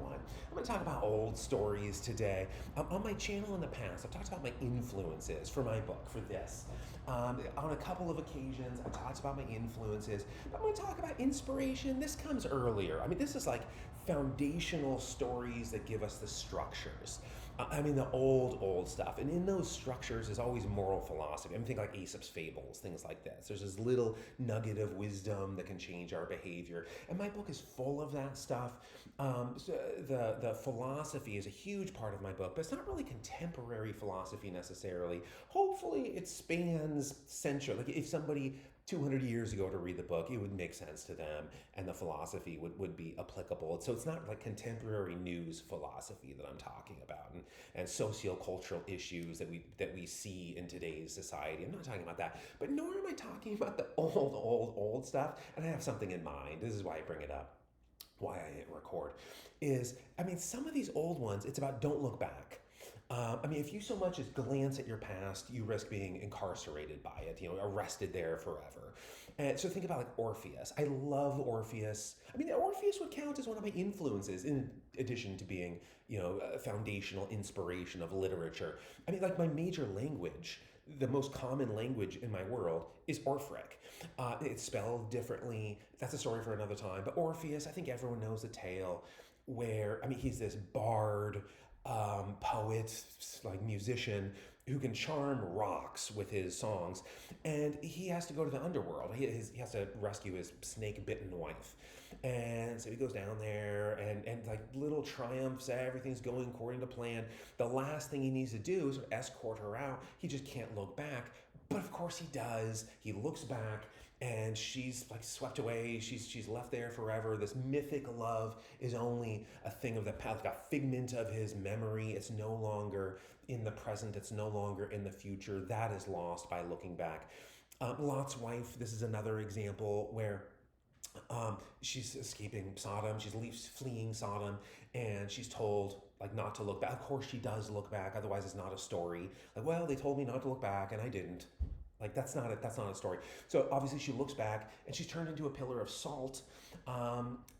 everyone. I'm going to talk about old stories today. On my channel in the past, I've talked about my influences for my book, for this. On a couple of occasions, I talked about my influences. But I'm going to talk about inspiration. This comes earlier. I mean, this is like foundational stories that give us the structures. I mean, the old stuff. And in those structures is always moral philosophy. I mean, think like Aesop's fables, things like this. There's this little nugget of wisdom that can change our behavior. And my book is full of that stuff. So the philosophy is a huge part of my book, but it's not really contemporary philosophy necessarily. Hopefully, it spans centuries. Like if somebody 200 years ago to read the book, it would make sense to them and the philosophy would be applicable. So it's not like contemporary news philosophy that I'm talking about and sociocultural issues that we see in today's society. I'm not talking about that, but nor am I talking about the old stuff. And I have something in mind. This is why I bring it up, why I hit record, is, I mean, some of these old ones, it's about don't look back. I mean, if you so much as glance at your past, you risk being incarcerated by it, arrested there forever. And so think about like Orpheus. I love Orpheus. I mean, Orpheus would count as one of my influences in addition to being, a foundational inspiration of literature. I mean, like my major language, the most common language in my world is Orphic. It's spelled differently. That's a story for another time. But Orpheus, I think everyone knows the tale where, I mean, he's this bard, poet, like musician, who can charm rocks with his songs, and he has to go to the underworld. He has to rescue his snake-bitten wife, and so he goes down there, and like little triumphs, everything's going according to plan. The last thing he needs to do is escort her out. He just can't look back, but of course he does. He looks back, and she's like swept away. She's left there forever. This mythic love is only a thing of the past, like a figment of his memory. It's no longer in the present. It's no longer in the future. That is lost by looking back. Lot's wife, this is another example where she's escaping Sodom. She's fleeing Sodom, and she's told like not to look back. Of course, she does look back. Otherwise, it's not a story. Like, well, they told me not to look back, and I didn't. Like that's not a story. So obviously she looks back and she's turned into a pillar of salt,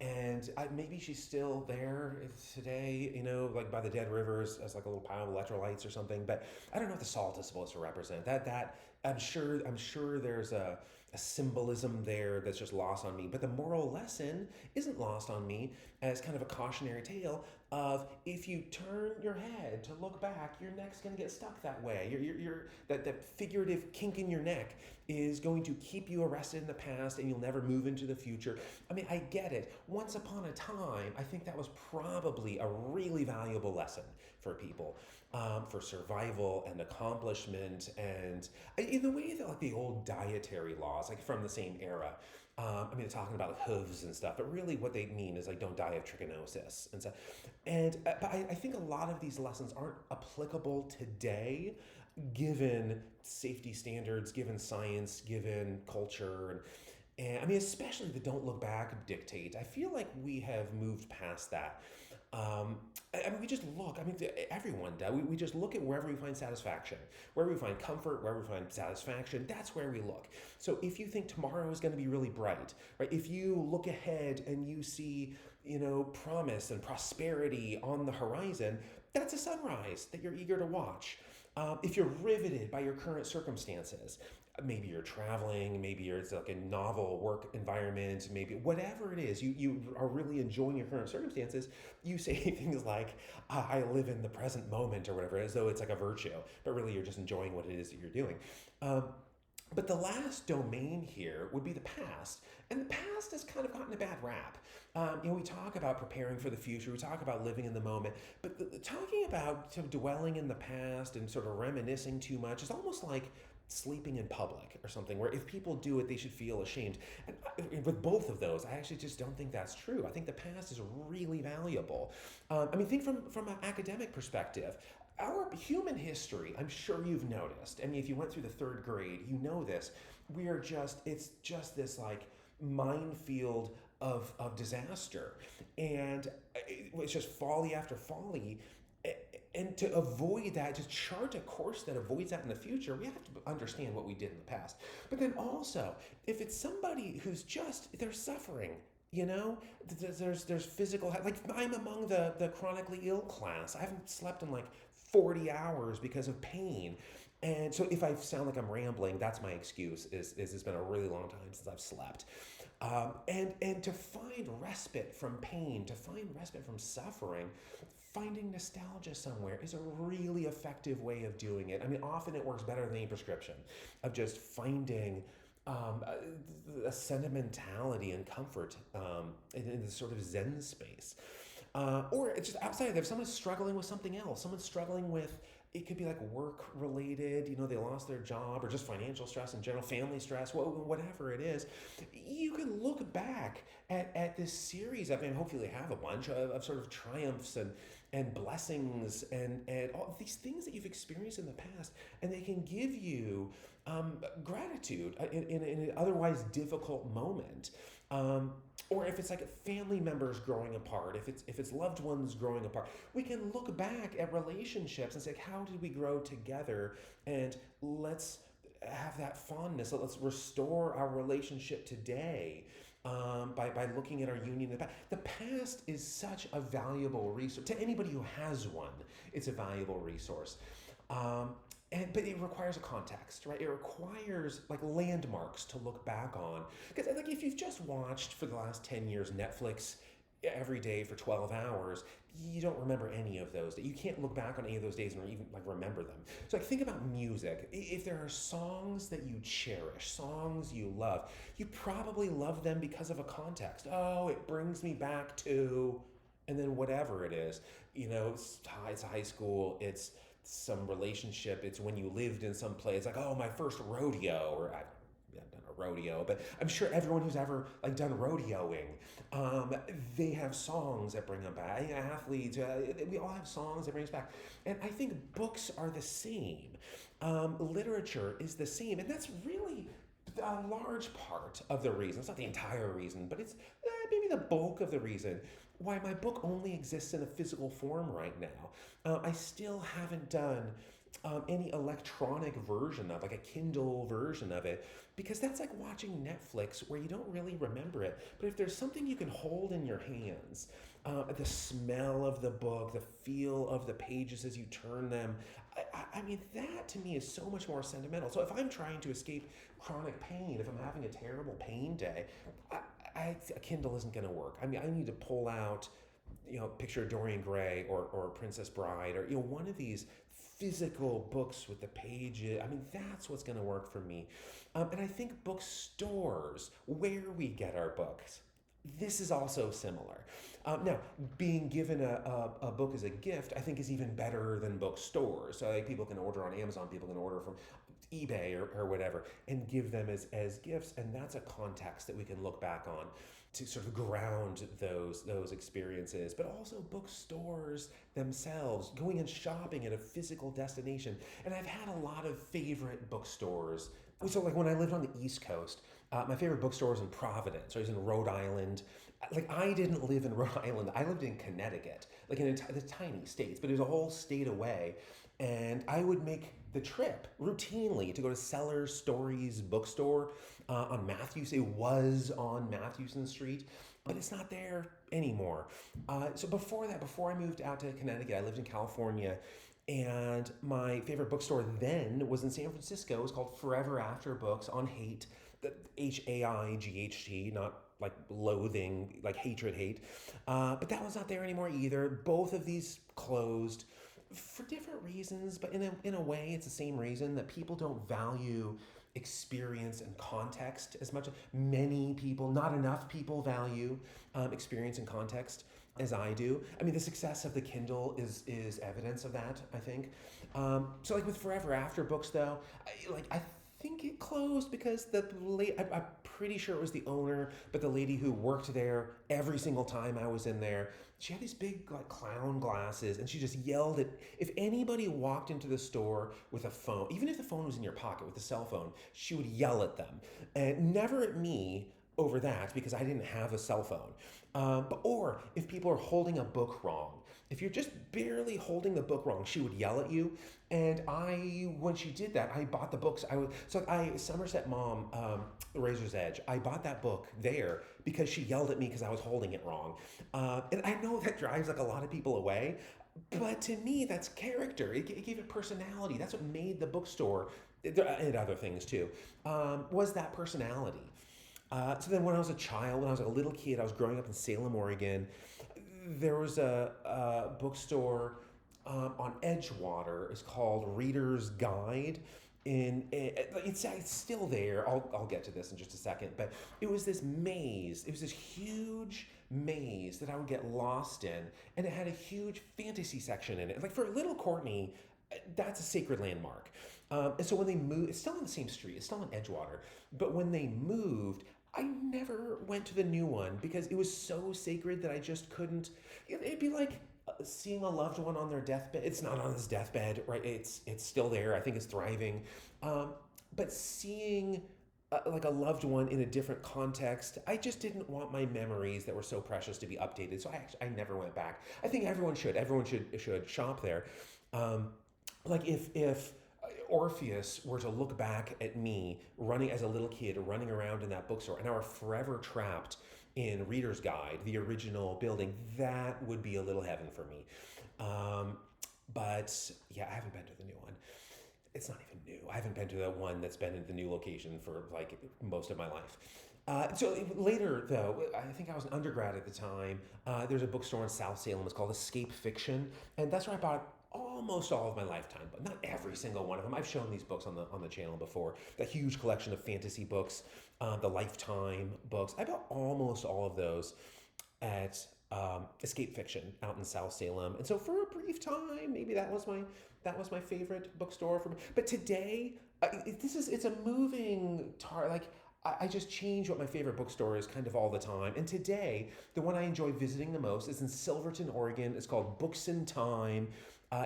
and maybe she's still there today, like by the dead rivers as like a little pile of electrolytes or something. But I don't know what the salt is supposed to represent. That I'm sure there's a symbolism there that's just lost on me. But the moral lesson isn't lost on me as kind of a cautionary tale of if you turn your head to look back, your neck's going to get stuck that way. That figurative kink in your neck is going to keep you arrested in the past and you'll never move into the future. I mean, I get it. Once upon a time, I think that was probably a really valuable lesson for people, for survival and accomplishment, and in the way that like the old dietary laws, like from the same era. I mean, they're talking about like hooves and stuff, but really what they mean is like don't die of trichinosis and stuff. But I think a lot of these lessons aren't applicable today, given safety standards, given science, given culture, and I mean, especially the don't look back dictate. I feel like we have moved past that. I mean, we just look. I mean, everyone does. We just look at wherever we find satisfaction, wherever we find comfort, wherever we find satisfaction. That's where we look. So if you think tomorrow is going to be really bright, right? If you look ahead and you see, promise and prosperity on the horizon, that's a sunrise that you're eager to watch. If you're riveted by your current circumstances, maybe you're traveling, maybe it's like a novel work environment, maybe whatever it is, you are really enjoying your current circumstances, you say things like, I live in the present moment or whatever, as though it's like a virtue, but really you're just enjoying what it is that you're doing. But the last domain here would be the past. And the past has kind of gotten a bad rap. We talk about preparing for the future, we talk about living in the moment, but talking about sort of dwelling in the past and sort of reminiscing too much is almost like sleeping in public or something, where if people do it, they should feel ashamed. And with both of those, I actually just don't think that's true. I think the past is really valuable. I mean, think from an academic perspective. Our human history, I'm sure you've noticed. I mean, if you went through the third grade, you know this. It's just this like minefield of disaster. And it's just folly after folly. And to avoid that, to chart a course that avoids that in the future, we have to understand what we did in the past. But then also, if it's somebody who's they're suffering, You know, there's physical, like I'm among the chronically ill class. I haven't slept in like 40 hours because of pain. And so if I sound like I'm rambling, that's my excuse. Is it's been a really long time since I've slept, and to find respite from pain, to find respite from suffering, finding nostalgia somewhere is a really effective way of doing it. I mean, often it works better than any prescription, of just finding a sentimentality and comfort in this sort of Zen space. Or it's just outside of that, if someone's struggling with something else, someone's struggling with, it could be like work related, they lost their job, or just financial stress in general, family stress, whatever it is. You can look back at this series of, and hopefully have a bunch of sort of triumphs and blessings and all these things that you've experienced in the past, and they can give you gratitude in an otherwise difficult moment. Or if it's like family members growing apart, if it's loved ones growing apart, we can look back at relationships and say, how did we grow together? And let's have that fondness. So let's restore our relationship today, by looking at our union in the past. The past is such a valuable resource. To anybody who has one, it's a valuable resource. But it requires a context, right? It requires like landmarks to look back on. Because like if you've just watched for the last 10 years Netflix every day for 12 hours, you don't remember any of those. You can't look back on any of those days and even like remember them. So like think about music. If there are songs that you cherish, songs you love, you probably love them because of a context. Oh, it brings me back to, and then whatever it is, it's high school, it's some relationship, it's when you lived in some place, like, oh, my first rodeo, or I've done a rodeo, but I'm sure everyone who's ever like done rodeoing, they have songs that bring them back. Athletes, we all have songs that bring us back, and I think books are the same. Literature is the same, and that's really a large part of the reason. It's not the entire reason, but it's maybe the bulk of the reason why my book only exists in a physical form right now. I still haven't done any electronic version of, like a Kindle version of it, because that's like watching Netflix where you don't really remember it. But if there's something you can hold in your hands, the smell of the book, the feel of the pages as you turn them, I mean, that to me is so much more sentimental. So if I'm trying to escape chronic pain, if I'm having a terrible pain day, a Kindle isn't going to work. I mean, I need to pull out, picture Dorian Gray or Princess Bride, or one of these physical books with the pages. I mean, that's what's going to work for me. And I think bookstores, where we get our books, this is also similar. Now, being given a book as a gift, I think, is even better than bookstores. So like, people can order on Amazon, people can order from eBay or whatever, and give them as gifts. And that's a context that we can look back on to sort of ground those experiences. But also bookstores themselves, going and shopping at a physical destination. And I've had a lot of favorite bookstores. So like when I lived on the East Coast, my favorite bookstore was in Providence. I was in Rhode Island. Like, I didn't live in Rhode Island. I lived in Connecticut, like in the tiny states, but it was a whole state away. And I would make the trip routinely to go to Sellers Stories bookstore on Matthews. It was on Mathewson Street, but it's not there anymore. So before that, before I moved out to Connecticut, I lived in California. And my favorite bookstore then was in San Francisco. It was called Forever After Books on Haight, Haight, not like loathing, like hatred, hate. But that one's not there anymore either. Both of these closed for different reasons, but in a way, it's the same reason, that people don't value experience and context as much. Many people, not enough people, value experience and context as I do. I mean, the success of the Kindle is evidence of that, I think. So like with Forever After Books, though, I think it closed because I'm pretty sure it was the owner, but the lady who worked there every single time I was in there, she had these big like clown glasses, and she just yelled at, if anybody walked into the store with a phone, even if the phone was in your pocket with a cell phone, she would yell at them, and never at me over that, because I didn't have a cell phone. Or if people are holding a book wrong, if you're just barely holding the book wrong, she would yell at you. And when she did that, I bought the books. Somerset Mom, Razor's Edge. I bought that book there because she yelled at me because I was holding it wrong. And I know that drives like a lot of people away, but to me, that's character. It gave it personality. That's what made the bookstore, and other things too, was that personality. So then, when I was a child, when I was a little kid, I was growing up in Salem, Oregon. There was a bookstore on Edgewater. It's called Reader's Guide. It's still there. I'll get to this in just a second. But it was this maze. It was this huge maze that I would get lost in, and it had a huge fantasy section in it. Like for little Courtney, that's a sacred landmark. And so when they moved, it's still on the same street. It's still on Edgewater. But when they moved, I never went to the new one because it was so sacred that I just couldn't. It'd be like seeing a loved one on their deathbed. It's not on his deathbed, right? It's still there. I think it's thriving. But seeing like a loved one in a different context, I just didn't want my memories that were so precious to be updated. So I never went back. I think everyone should. Everyone should shop there. Like if Orpheus were to look back at me running as a little kid, running around in that bookstore, and I were forever trapped in Reader's Guide, the original building, that would be a little heaven for me. But yeah, I haven't been to the new one. It's not even new. I haven't been to the one that's been in the new location for like most of my life. So later, though, I think I was an undergrad at the time. There's a bookstore in South Salem. It's called Escape Fiction, and that's where I bought almost all of my lifetime, but not every single one of them. I've shown these books on the channel before. The huge collection of fantasy books, the Lifetime books. I bought almost all of those at Escape Fiction out in South Salem, and so for a brief time, maybe that was my favorite bookstore. But today, it's a moving target. Like I just change what my favorite bookstore is kind of all the time. And today, the one I enjoy visiting the most is in Silverton, Oregon. It's called Books in Time.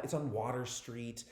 It's on Water Street.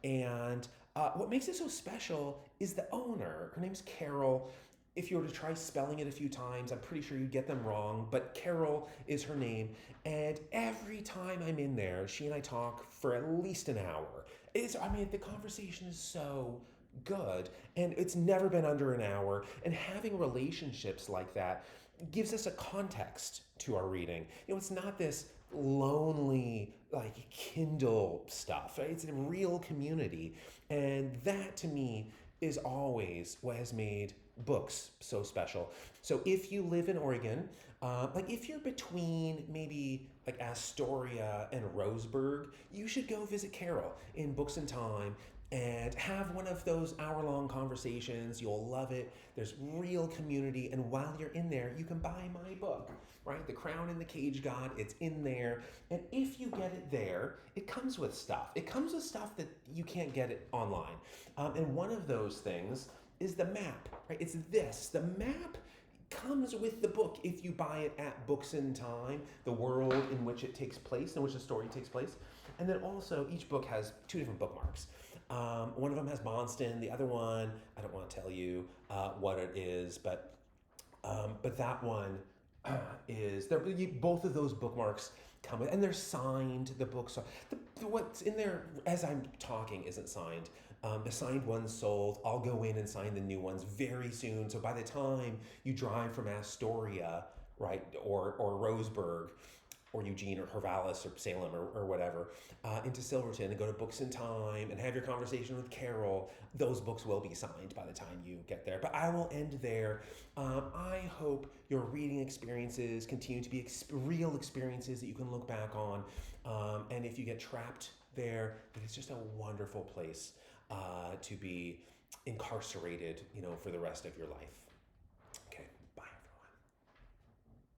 And what makes it so special is the owner. Her name's Carol. If you were to try spelling it a few times, I'm pretty sure you'd get them wrong, but Carol is her name. And every time I'm in there, she and I talk for at least an hour. The conversation is so good, and it's never been under an hour. And having relationships like that gives us a context to our reading. It's not this lonely like Kindle stuff, right? It's a real community, and that to me is always what has made books so special. So if you live in Oregon, like if you're between maybe like Astoria and Roseburg, you should go visit Carol in Books in Time and have one of those hour-long conversations. You'll love it. There's real community, and while you're in there, you can buy my book, right? The Crown and the Cage God, it's in there. And if you get it there, it comes with stuff. It comes with stuff that you can't get it online. And one of those things is the map, right? It's this. The map comes with the book if you buy it at Books in Time, the world in which it takes place, in which the story takes place. And then also, each book has two different bookmarks. One of them has Bonston. The other one, I don't want to tell you what it is, but that one is there. Both of those bookmarks come with, and they're signed. The books are what's in there as I'm talking isn't signed. The signed ones sold. I'll go in and sign the new ones very soon. So by the time you drive from Astoria, right, or Roseburg, or Eugene or Corvallis or Salem or whatever, into Silverton and go to Books in Time and have your conversation with Carol, those books will be signed by the time you get there. But I will end there. I hope your reading experiences continue to be real experiences that you can look back on. And if you get trapped there, it's just a wonderful place to be incarcerated, for the rest of your life.